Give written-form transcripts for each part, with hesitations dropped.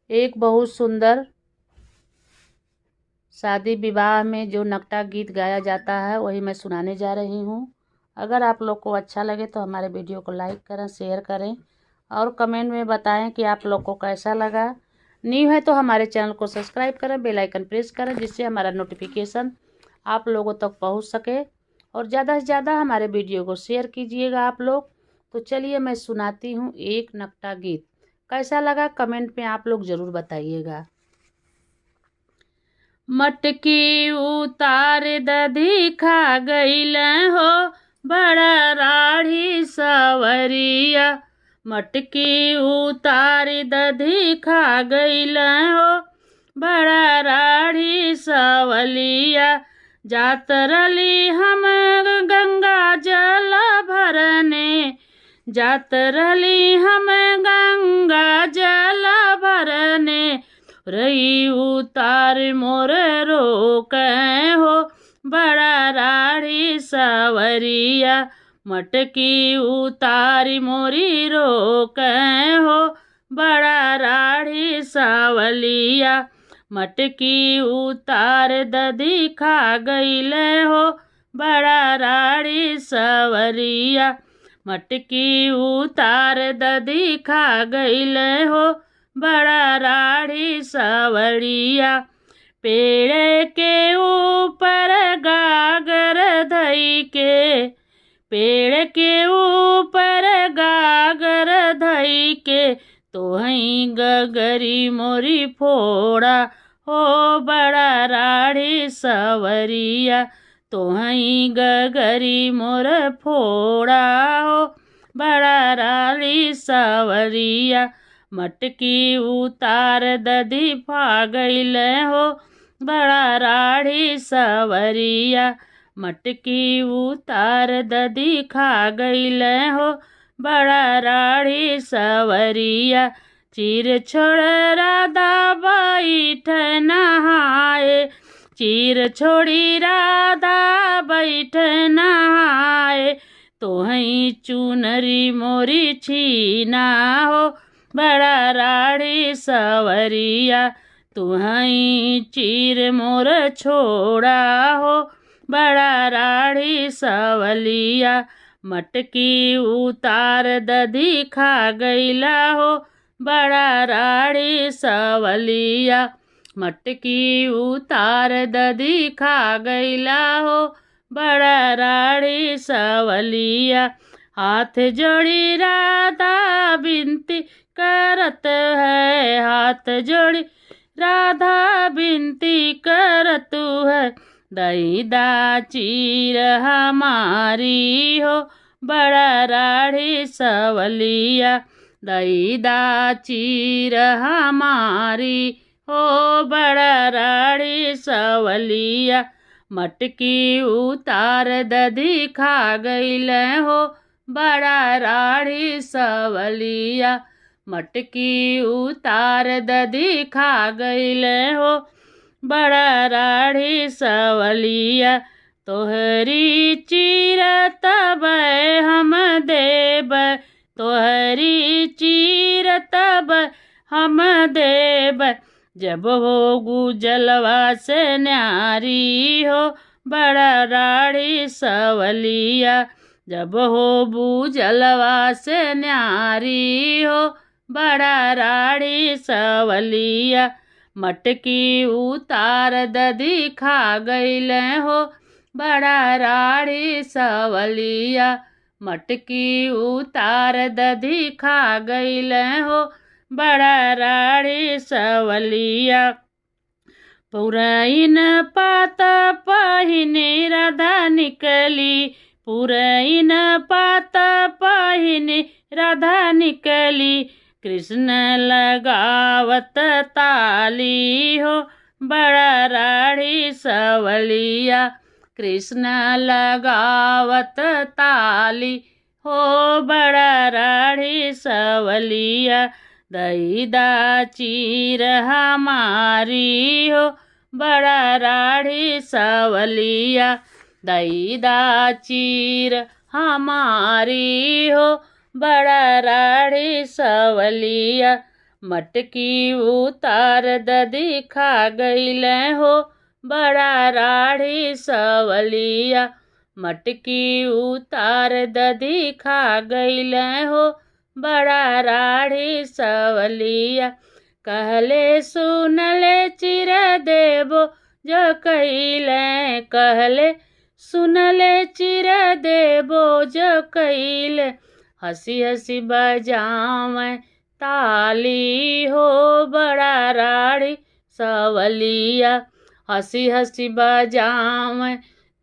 एक बहुत सुंदर शादी विवाह में जो नकटा गीत गाया जाता है वही मैं सुनाने जा रही हूँ। अगर आप लोग को अच्छा लगे तो हमारे वीडियो को लाइक करें, शेयर करें और कमेंट में बताएं कि आप लोग को कैसा लगा। न्यू है तो हमारे चैनल को सब्सक्राइब करें, बेल आइकन प्रेस करें जिससे हमारा नोटिफिकेशन आप लोगों तक पहुँच सके और ज़्यादा से ज़्यादा हमारे वीडियो को शेयर कीजिएगा आप लोग। तो चलिए मैं सुनाती हूँ एक नकटा गीत। कैसा लगा कमेंट में आप लोग ज़रूर बताइएगा। मटकी उतार दधी खा गईल हो बड़ा राढ़ी सवरिया। मटकी उतार दधी खा गईल हो बड़ा राढ़ी सवलिया। जात रली हम गंगा जल भरने, जात रली हम गंगा जल भरने। रही उतार मोर रोक हो बड़ा राढ़ी सवरिया। मटकी उतारी मोरी रोक हो बड़ा राढ़ी सवलिया। मटकी उतार दधी खा गईल हो बड़ा राढ़ी सवरिया। मटकी उतार दधी खा गईल हो बड़ा राढ़ी सवरिया। पेड़ के ऊपर गागर धई के, पेड़ के ऊपर गागर धई के। तो हई गगरी मोरी फोड़ा हो बड़ा राढ़ी सवरिया। तो हई गगरी मोर फोड़ा हो बड़ा राढ़ी सवरिया। मटकी उतार दधी खा गईल हो बड़ा राढ़ी सवरिया। मटकी उतार दधी खा गईल हो बड़ा राढ़ी सवरिया। चीर छोड़ राधा बैठ नहाए, चीर छोड़ी राधा बैठ नहाए। तो हई चुनरी मोरी छीना हो बड़ा राढ़ी सवरिया। तुहई चीर मोर छोड़ा हो बड़ा राढ़ी सवलिया। मटकी उतार दधी खा गईला हो बड़ा राढ़ी सवलिया। मटकी उतार दधी खा गईला हो बड़ा राढ़ी सवलिया। हाथ जोड़ी राधा बिनती करत है, हाथ जोड़ी राधा बिनती करत है। दई दा चीर हमारी हो बड़ा राढ़ी सवलिया। दई दा चीर हमारी हो बड़ा राढ़ी सवलिया। मटकी उतार दधी खा गईल हो बड़ा राढ़ी सवलिया। मटकी उतार दधी खा गईल हो बड़ा राढ़ी सवलिया। तोहरी चीर तब हम देब, तोहरी चीर तब हम देब। जब हो गुजलवा से न्यारी हो बड़ा राढ़ी सवलिया। जब हो बुझलवा से न्यारी हो बड़ा राढ़ी सवलिया। मटकी उतार दधी खा गईल हो बड़ा राढ़ी सवलिया। मटकी उतार दधी खा गईल हो बड़ा राढ़ी सवलिया। पुरैन पात पहिने राधा निकली, पुरैन पात पहिने राधा निकली। कृष्ण लगावत ताली हो बड़ा राढ़ी सवलिया। कृष्ण लगावत ताली हो बड़ा राढ़ी सवलिया। दई दा चीर हमारी हो बड़ा राढ़ी सवलिया। दई दा चीर हमारी हो बड़ा राढ़ी सवलिया। मटकी उतार द दिखा गईले हो बड़ा राड़ी सवलिया। मटकी उतार द दिखा गईले हो बड़ा राड़ी सवलिया। कहले सुनले चिर देबो जो कइले, कहले सुनले चिर देबो जो कइले। हंसी हंसी बजावें ताली हो बड़ा राड़ी सवलिया। हंसी हंसी बजावें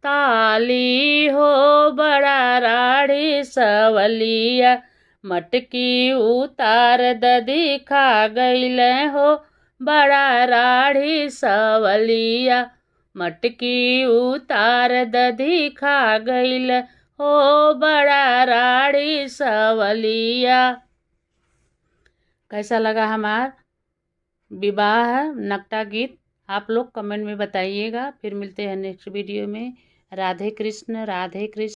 ताली हो बड़ा राड़ी सवलिया। मटकी उतार द दिखा गईले हो बड़ा राड़ी सवलिया। मटकी उतार द दिखा गईले हो बड़ा राड़ी सवलिया। कैसा लगा हमार विवाह नकटा गीत आप लोग कमेंट में बताइएगा। फिर मिलते हैं नेक्स्ट वीडियो में। राधे कृष्ण राधे कृष्ण।